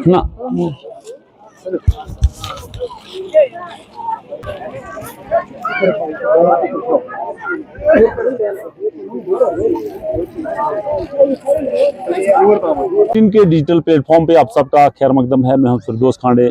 ना। इनके digital platform पे आप सबका खैर मकदम है। मैं हूं फिरदौस खांडे।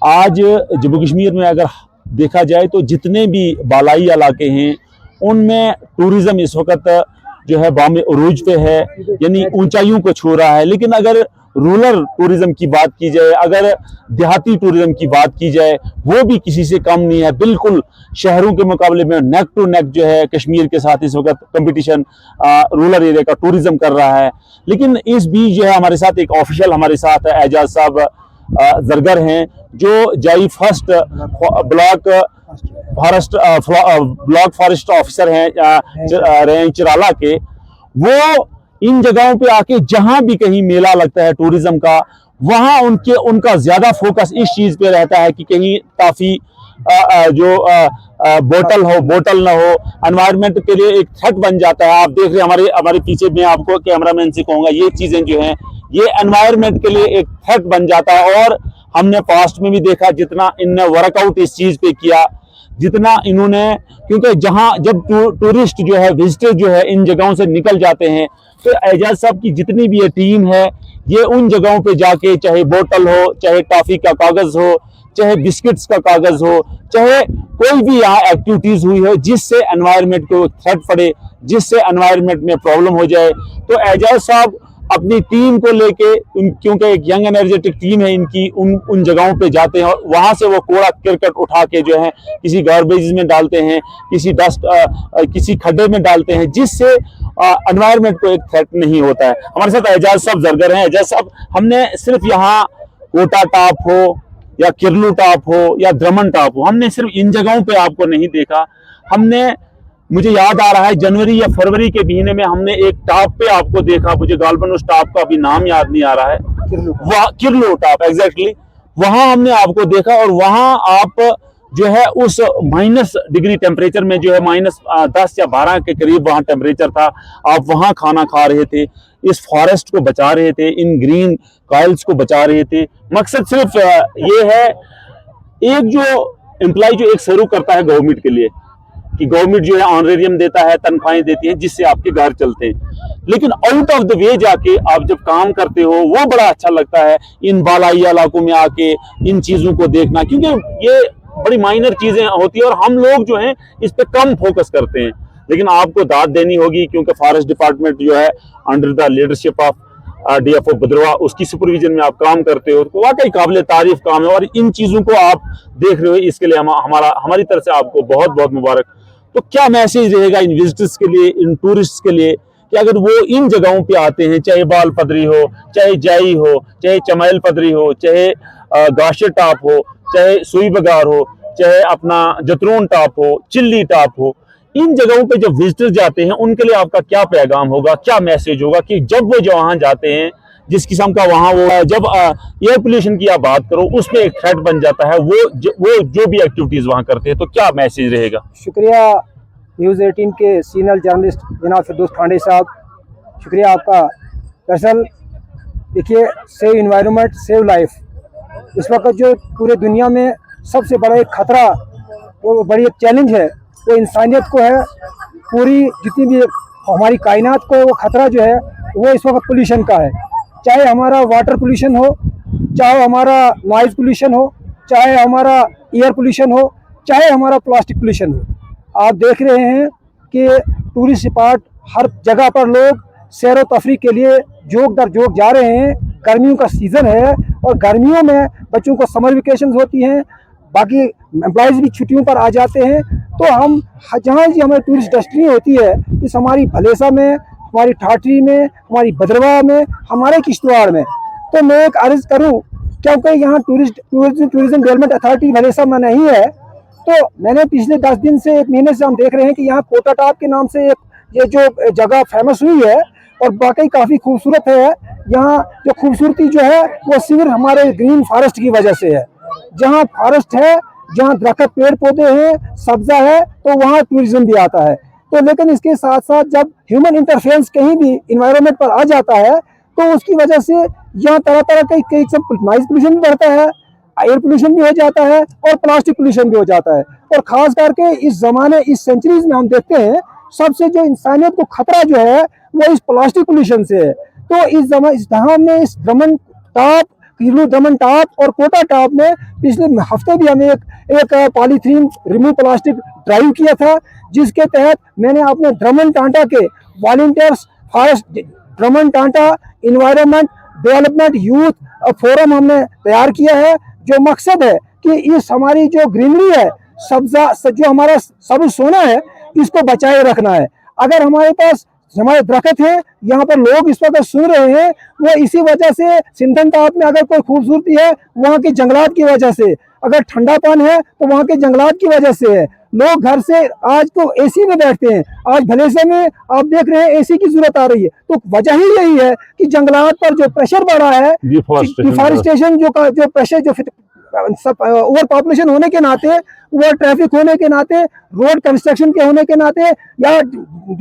आज जम्मू कश्मीर में अगर देखा जाए तो जितने भी बालाई इलाके हैं उनमें टूरिज्म इस वक्त जो है बामे उरूज पे है, यानी ऊंचाइयों को छू रहा है। लेकिन अगर रूरल टूरिज्म की बात की जाए, अगर देहाती टूरिज्म की बात की जाए, वो भी किसी से कम नहीं है। बिल्कुल शहरों के मुकाबले में नेक टू नेक जो है कश्मीर के साथ इस वक्त कंपटीशन रूरल एरिया का टूरिज्म कर रहा है। लेकिन इस बीच जो है हमारे साथ एक ऑफिशियल हमारे साथ एजाज साहब जरगर हैं, जो जाई फर्स्ट ब्लॉक फॉरेस्ट ऑफिसर हैं रहे चिराला के। वो इन जगहों पे आके जहां भी कहीं मेला लगता है टूरिज्म का, वहां उनका ज्यादा फोकस इस चीज पे रहता है कि कहीं काफी जो बोतल ना हो, एनवायरनमेंट के लिए एक थ्रेट बन जाता है। आप देख रहे हैं हमारे पीछे, मैं आपको कैमरामैन से कहूंगा, ये चीजें जो हैं ये एनवायरनमेंट के लिए एक थ्रेट बन जाता है। और हमने पास्ट में भी देखा जितना इनने वर्कआउट इस चीज पे किया, जितना इन्होंने, क्योंकि जब टूरिस्ट जो है, विजिटर जो है इन जगहों से निकल जाते हैं, तो एजाज साहब की जितनी भी ये टीम है ये उन जगहों पे जाके, चाहे बोतल हो, चाहे टॉफी का कागज हो, चाहे बिस्किट्स का कागज हो, चाहे कोई भी यहाँ एक्टिविटीज हुई हो जिससे एनवायरनमेंट को थ्रेट पड़े, जिससे एनवायरनमेंट में प्रॉब्लम हो जाए, तो एजाज साहब अपनी टीम को लेके, क्योंकि एक यंग एनर्जेटिक टीम है इनकी, उन जगहों पे जाते हैं और वहां से वो कूड़ा करकट उठा के जो है किसी गार्बेज में डालते हैं, किसी खड्डे में डालते हैं, जिससे एनवायरनमेंट को एक थ्रेट नहीं होता है। हमारे साथ एजाज साहब जरगर हैं। एजाज साहब, हमने सिर्फ यहाँ कोटा टॉप हो या किरलू टॉप हो या द्रमन टॉप हो, हमने सिर्फ इन जगहों पे आपको नहीं देखा। मुझे याद आ रहा है जनवरी या फरवरी के महीने में हमने एक टॉप पे आपको देखा, मुझे गालबन उस टॉप का अभी नाम याद नहीं आ रहा है, किरलू टॉप एग्जैक्टली। वहां हमने आपको देखा और वहां आप जो है उस -डिग्री टेम्परेचर में, जो है -10 या 12 के करीब वहां टेम्परेचर था, आप वहां खाना खा रहे थे, इस फॉरेस्ट को बचा रहे थे, इन ग्रीन कॉइल्स को बचा रहे थे। मकसद सिर्फ ये है, एक जो एम्प्लॉय जो एक शुरू करता है गवर्नमेंट के लिए, कि गवर्नमेंट जो है ऑनरेरियम देता है, तनख्वाहें देती है, जिससे आपके घर चलते हैं। लेकिन आउट ऑफ द वे जाके आप जब काम करते हो वो बड़ा अच्छा लगता है, इन बालाई इलाकों में आके इन चीजों को देखना, क्योंकि ये बड़ी माइनर चीजें होती है और हम लोग जो हैं इस पे कम फोकस करते हैं। लेकिन आपको दाद देनी होगी, क्योंकि फॉरेस्ट डिपार्टमेंट जो है under the leadership of DFO भद्रवा, उसकी सुपरविजन में आप काम करते हो, तो वाकई काबिल तारीफ काम है। और इन चीजों को आप देख रहे हो, इसके लिए हमारी तरफ से आपको बहुत बहुत मुबारक। तो क्या मैसेज रहेगा इन विजिटर्स के लिए, इन टूरिस्ट के लिए, कि अगर वो इन जगहों पे आते हैं, चाहे बाल पदरी हो, चाहे जाई हो, चाहे चमैल पदरी हो, चाहे गाशे टॉप हो, चाहे सुई बगार हो, चाहे अपना जतरून टॉप हो, चिल्ली टॉप हो, इन जगहों पे जब विजिटर्स जाते हैं उनके लिए आपका क्या पैगाम होगा, क्या मैसेज होगा, कि जब वो जो वहां जाते हैं, जिस किस्म का वहां वो जब एयर पोल्यूशन की आप बात करो उसमें एक थ्रेट बन जाता है, वो जो भी एक्टिविटीज वहां करते हैं, तो क्या मैसेज रहेगा? शुक्रिया न्यूज़ 18 के सीनियर जर्नलिस्ट जनाब फिरदौस खांडे साहब, शुक्रिया आपका। दरअसल देखिए, सेव इन्वायरमेंट सेव लाइफ, इस वक्त जो पूरे दुनिया में सबसे बड़ा एक खतरा, वो बड़ी एक चैलेंज है, वो इंसानियत को है। पूरी जितनी भी हमारी कायनात को वो खतरा जो है वो इस वक्त पोल्यूशन का है। चाहे हमारा वाटर पोल्यूशन हो, चाहे हमारा नॉइज पोल्यूशन हो, चाहे हमारा एयर पोल्यूशन हो, चाहे हमारा प्लास्टिक पोल्यूशन हो। आप देख रहे हैं कि टूरिस्ट स्पॉट हर जगह पर लोग सैर व तफरी के लिए जोक दर जोक जा रहे हैं। गर्मियों का सीज़न है और गर्मियों में बच्चों को समर वेकेशंस होती हैं, बाकी एम्प्लॉयज़ भी छुट्टियों पर आ जाते हैं। तो हम जहाँ जी हमारी टूरिस्ट डेस्टिनी होती है, इस हमारी भलेसा में, हमारी ठाठरी में, हमारी भद्रवा में, हमारे किश्तवाड़ में, तो मैं एक अर्ज़ करूं, क्योंकि यहाँ टूरिज्म डेवलपमेंट अथॉरिटी भलेसा में नहीं है, तो मैंने पिछले 10 दिन से, 1 महीने से हम देख रहे हैं कि यहाँ कोटा टॉप के नाम से एक ये जो जगह फेमस हुई है और वाकई काफ़ी खूबसूरत है। यहाँ जो खूबसूरती जो है वो सिर्फ हमारे ग्रीन फॉरेस्ट की वजह से है। जहाँ फॉरेस्ट है, जहाँ दरख्त पेड़ पौधे हैं, सब्जा है, तो वहाँ टूरिज्म भी आता है। तो लेकिन इसके साथ साथ जब ह्यूमन इंटरफेरेंस कहीं भी इन्वायरमेंट पर आ जाता है, तो उसकी वजह से यहाँ तरह तरह के कई सब नॉइज पोल्यूशन भी बढ़ता है, एयर पोल्यूशन भी हो जाता है और प्लास्टिक पोल्यूशन भी हो जाता है। और खास करके इस जमाने, इस सेंचुरीज में हम देखते हैं सबसे जो इंसानियत को खतरा जो है वो इस प्लास्टिक पोल्यूशन से है। तो इस हमने इस दमन टॉप, किरलू दमन टॉप और कोटा टॉप में पिछले हफ्ते भी हमें एक पॉलीथीन रिमूव प्लास्टिक ड्राइव किया था, जिसके तहत मैंने अपने दमन टांटा के वॉलंटियर्स, फॉरेस्ट दमन टांटा इन्वायरमेंट डेवलपमेंट यूथ फोरम हमने तैयार किया है, जो मकसद है कि इस हमारी जो ग्रीनरी है, सब्जा जो हमारा सबज सोना है, इसको बचाए रखना है। अगर हमारे पास हमारे दरख्त है, यहाँ पर लोग इस वक्त सुन रहे हैं, वो इसी वजह से सिंधन टॉप में अगर कोई खूबसूरती है वहाँ के जंगलात की वजह से, अगर ठंडापन है तो वहाँ के जंगलात की वजह से है। लोग घर से आज को एसी में बैठते हैं, आज भले से में आप देख रहे हैं एसी की जरूरत आ रही है, तो वजह ही यही है कि जंगलात पर जो प्रेशर बढ़ा है, डिफॉरेस्टेशन जो प्रेशर, जो ओवर पॉपुलेशन होने के नाते, ओवर ट्रैफिक होने के नाते, रोड कंस्ट्रक्शन के होने के नाते, या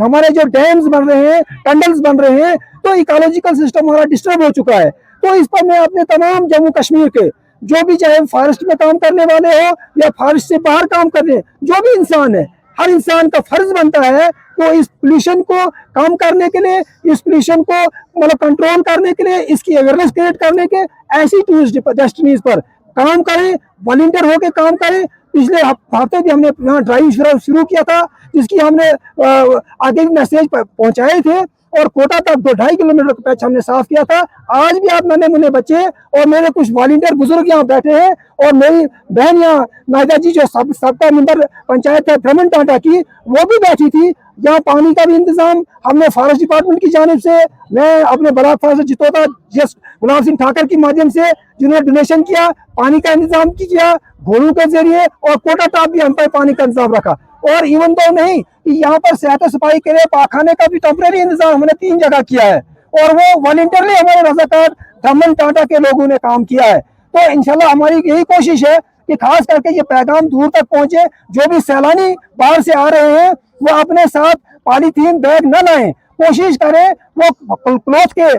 हमारे जो डैम्स बन रहे हैं, टनल्स बन रहे हैं, तो इकोलॉजिकल सिस्टम हमारा डिस्टर्ब हो चुका है। तो इस पर मैं अपने तमाम जम्मू कश्मीर के जो भी, चाहे फॉरेस्ट में काम करने वाले हो या फॉरेस्ट से बाहर काम करने, जो भी इंसान है, हर इंसान का फर्ज बनता है तो इस पोल्यूशन को कम करने के लिए, इस पोल्यूशन को मतलब कंट्रोल करने के लिए, इसकी अवेयरनेस क्रिएट करने के ऐसी टूरिस्ट डेस्टिनीज पर काम करें, वॉलंटियर होकर काम करें। पिछले हफ्ते भी हमने यहाँ ड्राइव शुरू किया था, जिसकी हमने आगे भी मैसेज पहुंचाए थे, और कोटा तक 2-2.5 किलोमीटर का पैच हमने साफ किया था। आज भी आप नन्हे मुन्ने बच्चे और मेरे कुछ वॉलंटियर बुजुर्ग यहाँ बैठे हैं, और मेरी बहन यहाँ नायदा जी जो सबका मेंबर पंचायत है दमन टांटा की, वो भी बैठी थी। यहाँ पानी का भी इंतजाम हमने फॉरेस्ट डिपार्टमेंट की जानिब से, मैं अपने बड़ा फॉरेस्ट जितोता जस गुलाब सिंह ठाकर की माध्यम से, जिन्होंने डोनेशन किया, पानी का इंतजाम किया घोड़ों के जरिए, और कोटा टॉप भी हम पर पानी का इंतजाम रखा। और इवन तो नहीं कि यहाँ पर सेहत सफाई के लिए पाखाने का भी टेम्परेरी इंतजाम हमने 3 जगह किया है, और वो वॉलंटियरली हमारे रजाकार दमन टांटा के लोगों ने काम किया है। तो इंशाल्लाह हमारी यही कोशिश है कि खास करके ये पैगाम दूर तक पहुंचे। जो भी सैलानी बाहर से आ रहे हैं वो अपने साथ पॉलीथीन बैग न लाएं, कोशिश करें वो क्लॉथ के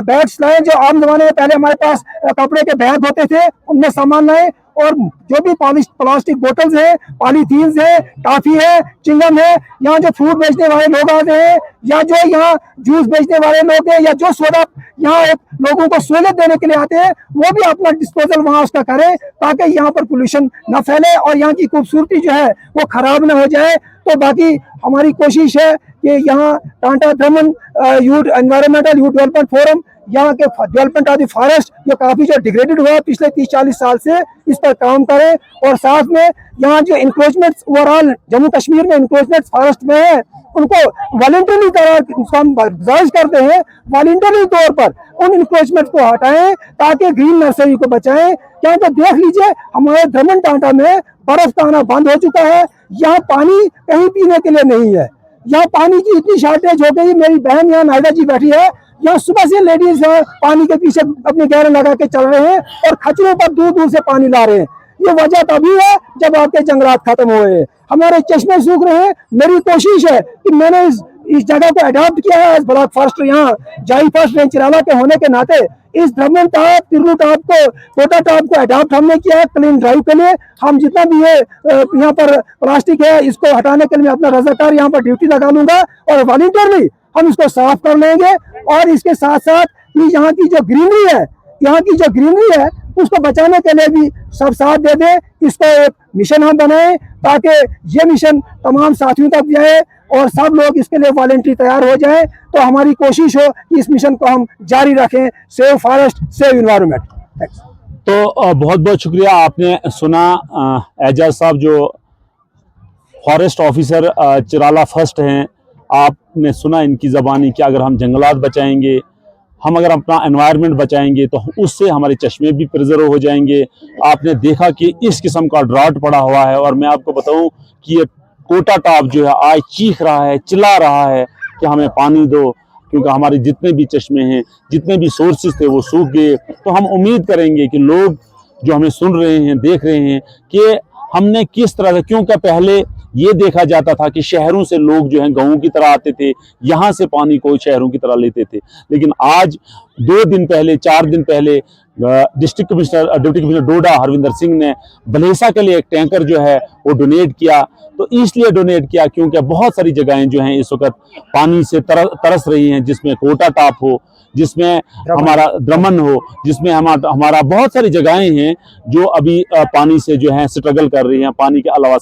बैग्स लाएं, जो आम जमाने में पहले हमारे पास कपड़े के बैग होते थे, उनमें सामान लाएं। और जो भी प्लास्टिक बोतल्स है, पॉलीथीन्स है, टॉफी है, चिंगम है, यहाँ जो फ्रूट बेचने वाले लोग आते हैं, या जो यहाँ जूस बेचने वाले लोग हैं, या जो सोडा यहाँ लोगों को सहूलियत देने के लिए आते हैं, वो भी अपना डिस्पोजल वहाँ उसका करें, ताकि यहाँ पर पोल्यूशन न फैले और यहाँ की खूबसूरती जो है वो खराब न हो जाए। तो बाकी हमारी कोशिश है कि यहाँ टांटा दमन youth environmental youth development forum, यहाँ के डेवलपमेंट ऑफ द फॉरेस्ट जो काफी जो डिग्रेडेड हुआ पिछले 30-40 साल से, इस पर काम करें। और साथ में यहाँ जो इंक्रोचमेंट ओवरऑल जम्मू कश्मीर में इंक्रोचमेंट फॉरेस्ट में है, उनको वॉलंटरी तरह हम गुजारिश करते हैं, वॉलंटरी तौर पर उन इंक्रोचमेंट को हटाएं, ताकि ग्रीन नर्सरी को बचाएं। क्योंकि देख लीजिए हमारे दमन टांटा में बर्फ का आना बंद हो चुका है, यहाँ पानी कहीं पीने के लिए नहीं है, यहाँ पानी की इतनी शॉर्टेज हो गई। मेरी बहन यहाँ नायदा जी बैठी है, यहाँ सुबह से लेडीज पानी के पीछे अपनी गैर लगा के चल रहे हैं और खचरों पर दूर दूर से पानी ला रहे हैं। ये वजह तभी है जब आपके जंगलात खत्म हुए, हमारे चश्मे सूख रहे हैं। मेरी कोशिश है कि मैंने इस जगह को अडॉप्ट किया है एज ब्लॉक फर्स्ट, यहाँ जाई फर्स्ट रेंज चिराला के होने के नाते इस दमन टॉप, तिरलू टॉप को, कोटा टॉप को अडॉप्ट हमने किया है क्लीन ड्राइव के लिए। हम जितना भी है यहाँ पर प्लास्टिक है, इसको हटाने के लिए मैं अपना रजाकार यहाँ पर ड्यूटी लगा लूंगा, और वॉलंटियरली हम इसको साफ कर लेंगे। और इसके साथ साथ यहाँ की जो ग्रीनरी है, यहाँ की जो ग्रीनरी है उसको बचाने के लिए भी सब साथ दे दें। इसको एक मिशन हम बनाएं, ताकि ये मिशन तमाम साथियों तक जाए और सब लोग इसके लिए वॉलंटरी तैयार हो जाएं। तो हमारी कोशिश हो कि इस मिशन को हम जारी रखें, save forest save environment. Thanks. तो बहुत बहुत शुक्रिया। आपने सुना एजाज साहब जो फॉरेस्ट ऑफिसर चिराला फर्स्ट हैं, आपने सुना इनकी ज़बानी कि अगर हम जंगलात बचाएंगे, हम अगर अपना एनवायरनमेंट बचाएंगे, तो उससे हमारे चश्मे भी प्रिजर्व हो जाएंगे। आपने देखा कि इस किस्म का ड्राउट पड़ा हुआ है, और मैं आपको बताऊं कि ये कोटा टॉप जो है आज चीख रहा है, चिल्ला रहा है कि हमें पानी दो, क्योंकि हमारे जितने भी चश्मे हैं, जितने भी सोर्सेज थे वो सूख गए। तो हम उम्मीद करेंगे कि लोग जो हमें सुन रहे हैं, देख रहे हैं कि हमने किस तरह से, क्योंकि पहले ये देखा जाता था कि शहरों से लोग जो हैं गांवों की तरह आते थे, यहाँ से पानी को शहरों की तरह लेते थे। लेकिन आज 2 दिन पहले 4 दिन पहले डिस्ट्रिक्ट कमिश्नर डिप्टी कमिश्नर डोडा हरविंदर सिंह ने भलेसा के लिए एक टैंकर जो है वो डोनेट किया। तो इसलिए डोनेट किया क्योंकि बहुत सारी जगहें जो हैं इस वक्त पानी से तरस रही हैं, जिसमें कोटा टॉप हो, जिसमें हमारा द्रमन हो, जिसमें हमारा बहुत सारी जगहें हैं जो अभी पानी से जो है स्ट्रगल कर रही हैं। पानी के अलावा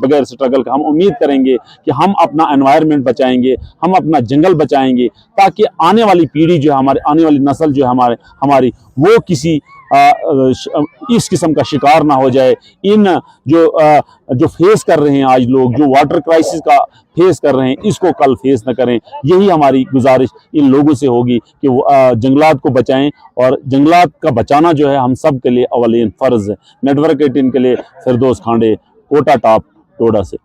बगैर स्ट्रगल का हम उम्मीद करेंगे कि हम अपना एनवायरनमेंट बचाएंगे, हम अपना जंगल बचाएंगे, ताकि आने वाली पीढ़ी जो है हमारे, आने वाली नस्ल जो है हमारी वो किसी इस किस्म का शिकार ना हो जाए। इन जो फेस कर रहे हैं आज लोग, जो वाटर क्राइसिस का फेस कर रहे हैं, इसको कल फेस न करें। यही हमारी गुजारिश इन लोगों से होगी कि वो जंगलात को बचाएं, और जंगलात का बचाना जो है हम सब के लिए अवलीन फ़र्ज़ है। नेटवर्क 18 के लिए फिरदौस खांडे, कोटा टॉप, डोडा से।